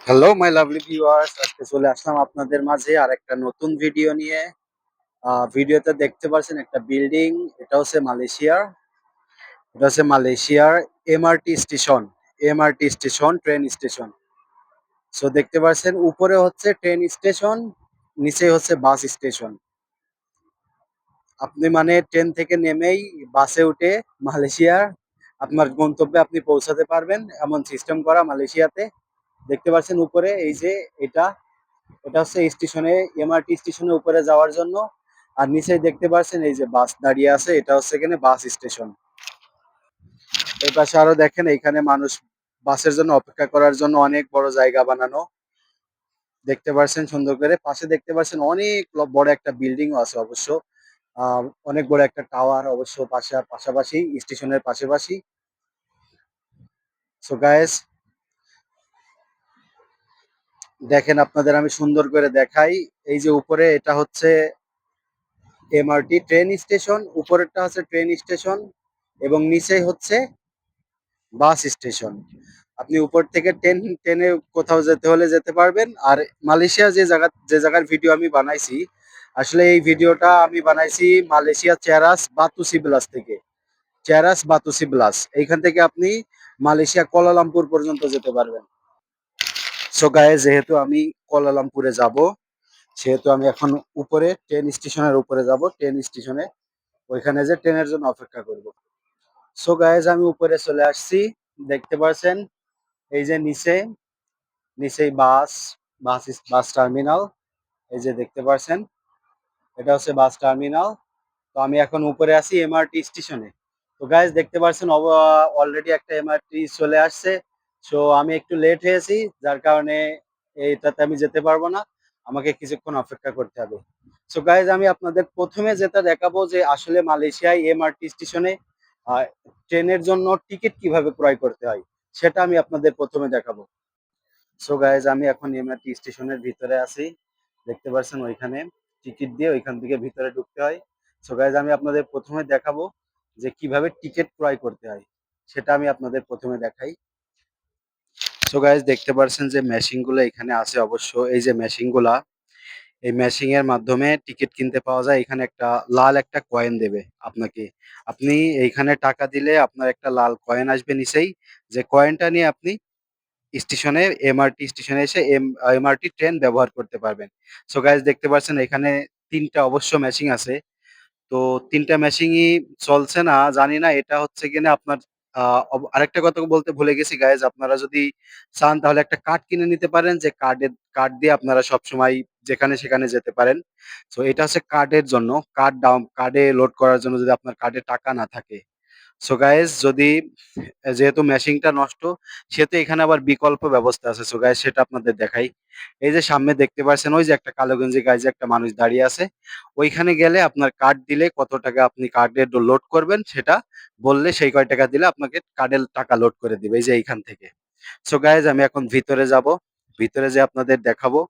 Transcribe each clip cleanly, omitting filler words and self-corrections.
Hello my lovely viewers, আজকে চলে আসলাম আপনাদের মাঝে আর একটা নতুন ভিডিও নিয়ে। ভিডিওতে দেখতে পাচ্ছেন একটা বিল্ডিং। এটা হচ্ছে মালয়েশিয়ার MRT station, train station. So দেখতে পাচ্ছেন উপরে হচ্ছে ট্রেন স্টেশন, নিচে হচ্ছে বাস স্টেশন। আপনি মানে ট্রেন থেকে নেমেই বাসে উঠে মালয়েশিয়ার আপনার গন্তব্যে আপনি পৌঁছাতে পারবেন, এমন সিস্টেম করা মালয়েশিয়াতে। দেখতে পাচ্ছেন উপরে এই যে এটা এটা হচ্ছে স্টেশনে, এমআরটি স্টেশনের উপরে যাওয়ার জন্য। আর নিচে দেখতে পাচ্ছেন এই যে বাস দাঁড়িয়ে আছে, এটা হচ্ছে এখানে বাস স্টেশন। এই পাশে আরো দেখেন, এখানে মানুষ বাসের জন্য অপেক্ষা করার জন্য অনেক বড় জায়গা বানানো। দেখতে পাচ্ছেন সুন্দর করে, পাশে দেখতে পাচ্ছেন অনেক বড় একটা বিল্ডিংও আছে অবশ্য। অনেক বড় একটা টাওয়ার অবশ্য পাশাপাশি স্টেশনের পাশাপাশি। সো গাইস, দেখেন আপনাদের আমি সুন্দর করে দেখাই। এই যে উপরে এটা হচ্ছে এমআরটি ট্রেন স্টেশন, উপরেরটা হচ্ছে ট্রেন স্টেশন এবং নিচে হচ্ছে বাস স্টেশন। আপনি উপর থেকে ট্রেনে কোথাও যেতে হলে যেতে পারবেন। আর মালয়েশিয়া যে জায়গার ভিডিও আমি বানাইছি, আসলে এই ভিডিওটা আমি বানাইছি মালয়েশিয়া চেরাস বাতু সিবলাস থেকে। চেরাস বাতু সিবলাস, এইখান থেকে আপনি মালয়েশিয়া কুয়ালালামপুর পর্যন্ত যেতে পারবেন। সো গায়ে, যেহেতু আমি কুয়ালালামপুরে যাব, সেহেতু আমি এখন উপরে ট্রেন স্টেশনের উপরে যাব, ট্রেন স্টেশনে ওইখানে যে ট্রেনের জন্য অপেক্ষা করব। সো গাইজ, আমি উপরে চলে আসছি। দেখতে পাচ্ছেন এই যে নিচেই বাস টার্মিনাল। এই যে দেখতে পাচ্ছেন, এটা হচ্ছে বাস টার্মিনাল। তো আমি এখন উপরে আছি এমআরটি স্টেশনে। তো গাইজ দেখতে পাচ্ছেন অলরেডি একটা এমআরটি চলে আসছে। সো আমি একটু লেট হয়েছি, যার কারণে এইটাতে আমি যেতে পারবো না, আমাকে কিছুক্ষণ অপেক্ষা করতে হবে। সো গাইজ, আমি আপনাদের প্রথমে যেটা দেখাবো যে আসলে মালয়েশিয়ায় এমআরটি স্টেশনে ট্রেনের জন্য টিকিট কিভাবে ক্রয় করতে হয়, সেটা আমি আপনাদের প্রথমে দেখাবো। সো গাইজ, আমি এখন এমআরটি স্টেশনের ভিতরে আছি। দেখতে পাচ্ছেন ওইখানে টিকিট দিয়ে ওইখান থেকে ভিতরে ঢুকতে হয়। সো গাইজ, আমি আপনাদের প্রথমে দেখাবো যে কিভাবে টিকিট ক্রয় করতে হয়, সেটা আমি আপনাদের প্রথমে দেখাই। সো গাইজ, দেখতে পাচ্ছেন যে মেশিন গুলো এখানে আছে অবশ্য। এই যে মেশিন গুলা, এই মেশিং এর মাধ্যমে টিকিট কিনতে পাওয়া যায়। এখানে একটা লাল একটা কয়েন দেবে আপনাকে। আপনি এইখানে টাকা দিলে আপনার একটা লাল কয়েন আসবে নিচেই, যে কয়েনটা নিয়ে আপনি এমআরটি স্টেশনে এসে এমআরটি ট্রেন ব্যবহার করতে পারবেন। সো গাইজ, দেখতে পাচ্ছেন এখানে তিনটা অবশ্য মেশিং আছে। তো তিনটা মেশিনই চলছে না, জানি না এটা হচ্ছে কিনা আপনার। আরেকটা কথা বলতে ভুলে গেছি গাইজ, আপনারা যদি চান তাহলে একটা কার্ড কিনে নিতে পারেন, যে কার্ড দিয়ে আপনারা সব সময় যেখানে সেখানে যেতে পারেন। তো এটা হচ্ছে কার্ডের জন্য, কার্ডে লোড করার জন্য যদি আপনার কার্ডে টাকা না থাকে। সো গাইজ, যেহেতু মেশিনটা নষ্ট, সেহেতু এখানে আবার বিকল্প ব্যবস্থা আছে। সো গাইজ, সেটা আপনাদের দেখাই। এই যে সামনে দেখতে পাচ্ছেন ওই যে একটা কালো গেঞ্জি গায়ে যে একটা মানুষ দাঁড়িয়ে আছে, ওইখানে গেলে আপনার কার্ড দিলে কত টাকা আপনি কার্ডে লোড করবেন সেটা বললে, সেই কয় টাকা দিলে আপনাকে কার্ডের টাকা লোড করে দিবে এই যে এইখান থেকে। সো গাইজ, আমি এখন ভিতরে যাব, ভিতরে যে আপনাদের দেখাবো।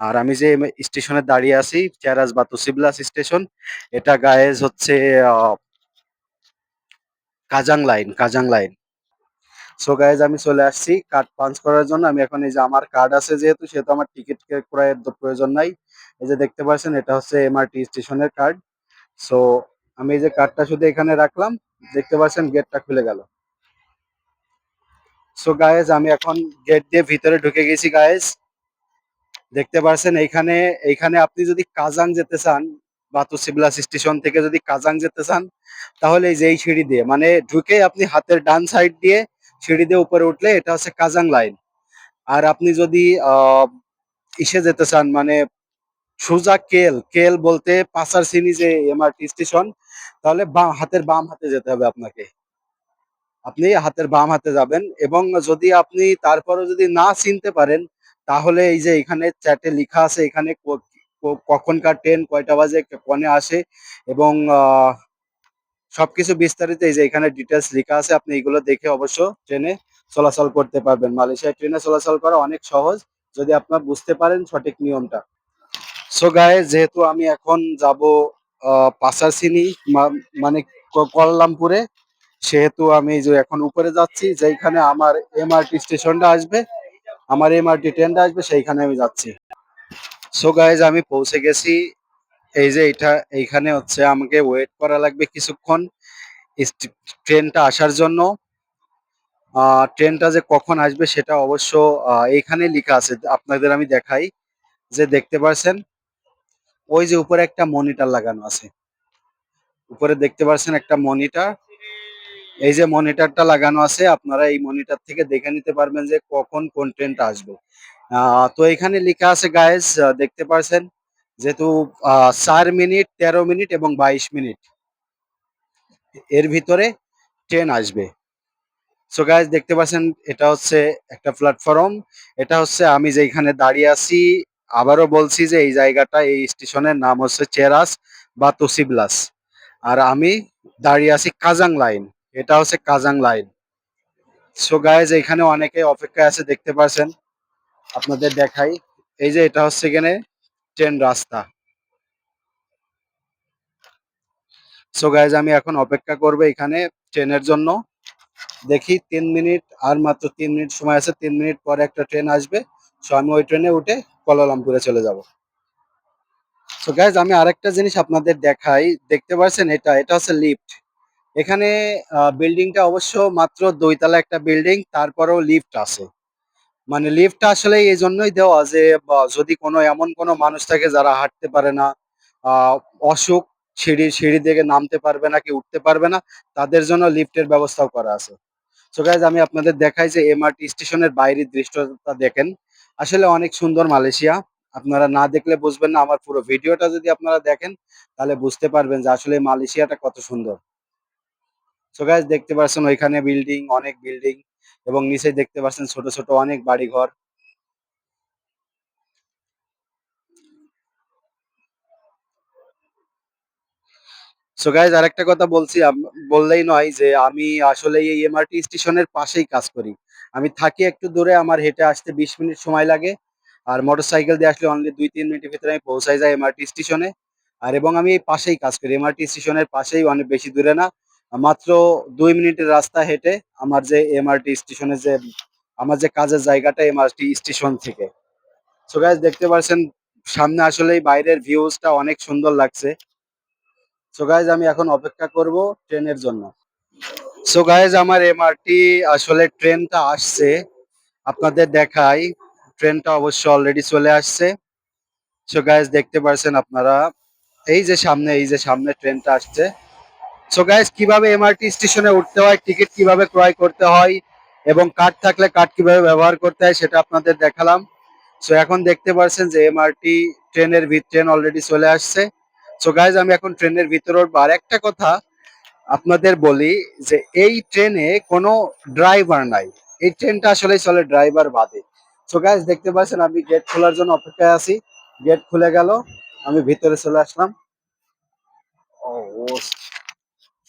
আর আমি যে স্টেশনে দাঁড়িয়ে আছি, চেরাস বাতু সিবলাস স্টেশন, এটা গায়েজ হচ্ছে কাজাং লাইন। সো গাইজ, আমি চলে আসছি কার্ড পাঞ্চ করার জন্য। আমি এখন এই যে আমার কার্ড আছে সেহেতু আমার টিকিট ক্রয়ের প্রয়োজন নাই। এই যে দেখতে পাচ্ছেন, এটা হচ্ছে এমআরটি স্টেশনের কার্ড। সো আমি এই যে কার্ডটা শুধু এখানে রাখলাম, দেখতে পাচ্ছেন গেটটা খুলে গেল। সো গাইজ, আমি এখন গেট দিয়ে ভিতরে ঢুকে গেছি গাইজ। দেখতে পাচ্ছেন এইখানে এইখানে আপনি যদি কাজাং যেতে চান, বাতু সিবলাস স্টেশন থেকে যদি কাজাং যেতে চান, তাহলে এই যে এই সিঁড়ি দিয়ে মানে ঢুকে আপনি হাতের ডান সাইড দিয়ে সিঁড়ি দিয়ে উপরে উঠলে এটা হচ্ছে কাজাং লাইন। আর আপনি যদি ইসে যেতে চান, মানে সোজা কেল কেল বলতে পাসার চিনি যে এমআরটি স্টেশন, তাহলে বাম হাতে যেতে হবে আপনাকে। আপনি হাতের বাম হাতে যাবেন, এবং যদি আপনি তারপরে যদি না চিনতে পারেন, তাহলে এই যে এখানে চ্যাটে লেখা আছে, এখানে কখনকার ট্রেন কয়টা বাজে কনে আসে, এবং সবকিছু বিস্তারিত এই যে এখানে ডিটেলস লেখা আছে। আপনি এগুলো দেখে অবশ্য ট্রেনে চলাচল করতে পারবেন। মালয়েশিয়ায় ট্রেনে চলাচল করা অনেক সহজ, যদি আপনার বুঝতে পারেন সঠিক নিয়মটা। সো গাইস, যেহেতু আমি এখন যাব পাসারসিনি, মানে কুয়ালালামপুরে, সেহেতু আমি যে এখন উপরে যাচ্ছি, যেখানে আমার এমআরটি স্টেশনটা আসবে। আমার এমআরটি ট্রেনটা আসবে সেইখানে আমি যাচ্ছি। সো গাইজ আমি পৌঁছে গেছি। এই যে এইখানে হচ্ছে আমাকে ওয়েট করা লাগবে কিছুক্ষণ ট্রেনটা আসার জন্য। ট্রেনটা যে কখন আসবে সেটা অবশ্য এইখানে লেখা আছে, আপনাদের আমি দেখাই। যে দেখতে পাচ্ছেন ওই যে উপরে একটা মনিটর লাগানো আছে, উপরে দেখতে পাচ্ছেন একটা মনিটর। এই যে মনিটরটা লাগানো আছে, আপনারা এই মনিটর থেকে দেখে নিতে পারবেন যে কখন কোন ট্রেনটা আসবে। তো এখানে লেখা আছে গাইস, দেখতে পাচ্ছেন যেহেতু 4 মিনিট, 13 মিনিট এবং 22 মিনিট এর ভিতরে ট্রেন আসবে। সো গাইস দেখতে পাচ্ছেন এটা হচ্ছে একটা প্ল্যাটফর্ম। এটা হচ্ছে আমি যেখানে দাঁড়িয়ে আছি। আবারও বলছি যে এই জায়গাটা, এই স্টেশনের নাম হচ্ছে চেরাস বা তোসিবলাস। আর আমি দাঁড়িয়ে আছি কাজাং লাইন। এটা হচ্ছে কাজাং লাইন। সো গাইস এখানে অনেকে অপেক্ষায় আছে, দেখতে পাচ্ছেন। আপনাদের দেখাই, এই যে এটা হচ্ছে এখানে ট্রেন রাস্তা। সো গাইজ আমি এখন অপেক্ষা করব এখানে ট্রেনের জন্য। দেখি 3 মিনিট, আর মাত্র 3 মিনিট সময় আছে, 3 মিনিট পরে একটা ট্রেন আসবে। সো আমি ওই ট্রেনে উঠে কুয়ালালামপুরে চলে যাব। সো গাইজ আমি আরেকটা জিনিস আপনাদের দেখাই, দেখতে পাচ্ছেন এটা এটা হচ্ছে লিফট। এখানে বিল্ডিংটা অবশ্য মাত্র 2 তলা একটা বিল্ডিং, তারপরেও লিফট আছে। মানে লিফটটা আসলে এই জন্যই দেওয়া যে যদি কোনো এমন কোনো মানুষ থাকে যারা হাঁটতে পারে না, আহ অসুখ, সিঁড়ি থেকে নামতে পারবে না, কি উঠতে পারবে না, তাদের জন্য লিফটের ব্যবস্থাও করা আছে। সো গাইজ আমি আপনাদের দেখাই যে এমআরটি স্টেশনের বাইরের দৃশ্যটা দেখেন। আসলে অনেক সুন্দর মালয়েশিয়া। আপনারা না দেখলে বুঝবেন না, আমার পুরো ভিডিওটা যদি আপনারা দেখেন তাহলে বুঝতে পারবেন যে আসলে মালয়েশিয়াটা কত সুন্দর। সো গাইজ দেখতে পাচ্ছেন ওইখানে বিল্ডিং, অনেক বিল্ডিং, এবং নিচে দেখতে পাচ্ছেন ছোট ছোট অনেক বাড়ি ঘর। সো গাইজ আরেকটা কথা বলছি, বললেই নয় যে আমি আসলে এই এমআরটি স্টেশনের পাশেই কাজ করি। আমি থাকি একটু দূরে, আমার হেঁটে আসতে 20 মিনিট সময় লাগে। আর মোটরসাইকেল দিয়ে আসলে অনলি 2-3 মিনিটের ভিতরে আমি পৌঁছাই যাই এমআরটি স্টেশনে। আর এবং আমি এই পাশেই কাজ করি, এমআরটি স্টেশনের পাশেই, অনেক বেশি দূরে না। মাত্র 2 মিনিটের রাস্তা হেঁটে আমার যে এমআরটি স্টেশনে যে আমার যে কাজের জায়গাটা এমআরটি স্টেশন থেকে। সো গাইজ দেখতে পাচ্ছেন সামনে আসলে বাইরের ভিউজটা অনেক সুন্দর লাগছে। সো গাইজ আমি এখন অপেক্ষা করব ট্রেনের জন্য। সো গাইজ আমার এমআরটি আসলে ট্রেনটা আসছে, আপনাদের দেখাই। ট্রেনটা অবশ্য অলরেডি চলে আসছে। সো গাইজ দেখতে পাচ্ছেন আপনারা, এই যে সামনে ট্রেনটা আসছে। সো গাইজ কিভাবে এমআরটি স্টেশনে উঠতে হয়, টিকিট কিভাবে ক্রয় করতে হয়, এবং কার্ড থাকলে কার্ড কিভাবে ব্যবহার করতে হয় সেটা আপনাদের দেখালাম। সো এখন দেখতে পাচ্ছেন যে এমআরটি ট্রেন অলরেডি চলে আসছে। সো গাইজ আমি এখন ট্রেনের ভিতরে উঠবো। আর একটা কথা আপনাদের বলি যে এই ট্রেনে কোনো ড্রাইভার নাই। এই ট্রেনটা আসলে চলে ড্রাইভার বাদে। সো গাইস দেখতে পাচ্ছেন আমি গেট খোলার জন্য অপেক্ষায় আছি। গেট খুলে গেল, আমি ভিতরে চলে আসলাম। ও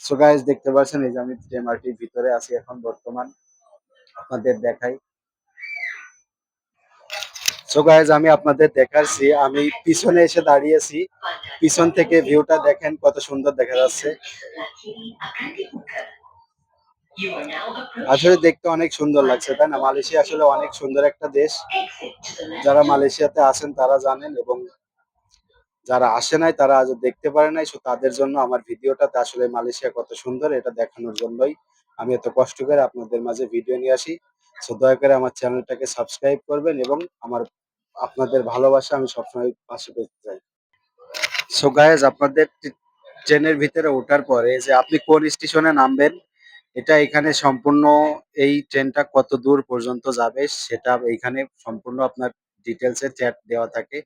সো গাইস দেখতে পাচ্ছেন এই যে আমি এমআরটির ভিতরে আছি এখন বর্তমান, আপনাদের দেখাই। সো গাইস আমি আপনাদের দেখাচ্ছি, আমি পিছনে এসে দাঁড়িয়েছি। পিছন থেকে ভিউটা দেখেন কত সুন্দর দেখা যাচ্ছে। আসলে দেখতে অনেক সুন্দর লাগছে, তাই না? মালয়েশিয়া আসলে অনেক সুন্দর একটা দেশ। যারা মালয়েশিয়াতে আছেন তারা জানেন, এবং যারা আসে নাই তারা আজ দেখতে পারে নাই। সো তাদের জন্য আমার ভিডিওটাতে আসলে মালয়েশিয়া কত সুন্দর এটা দেখানোর জন্যই আমি এত কষ্ট করে আপনাদের মাঝে ভিডিও নিয়ে আসি। সো দয়া করে আমার চ্যানেলটাকে সাবস্ক্রাইব করবেন, এবং আপনাদের ভালোবাসা আমি সবসময় পাশে পেতে চাই। সো গাইজ আপনাদের ট্রেনের ভিতরে ওঠার পরে যে আপনি কোন স্টেশনে নামবেন, এটা এখানে সম্পূর্ণ, এই ট্রেনটা কত দূর পর্যন্ত যাবে সেটা এইখানে সম্পূর্ণ আপনার ডিটেলসে চ্যাট দেওয়া থাকে।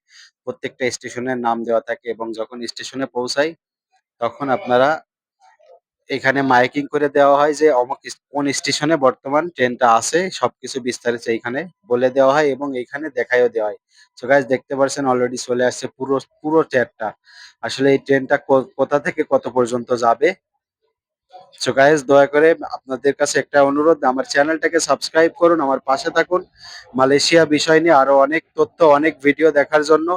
প্রত্যেকটা স্টেশনের নাম দেওয়া থাকে, এবং যখন স্টেশনে পৌঁছাই তখন আপনারা এখানে মাইকিং করে দেওয়া হয় যে অমুক কোন স্টেশনে বর্তমান ট্রেনটা আছে, সবকিছু বিস্তারিত এইখানে বলে দেওয়া হয়, এবং এইখানে দেখাইও দেওয়া হয়। সো গাইস দেখতে পাচ্ছেন অলরেডি চলে আসছে পুরো পুরো ট্রেনটা। আসলে এই ট্রেনটা কোথা থেকে কত পর্যন্ত যাবে। সো গাইস দয়া করে আপনাদের কাছে একটা অনুরোধ, আমার চ্যানেলটাকে সাবস্ক্রাইব করুন, আমার পাশে থাকুন। মালয়েশিয়া বিষয় নিয়ে আরো অনেক তথ্য, অনেক ভিডিও দেখার জন্য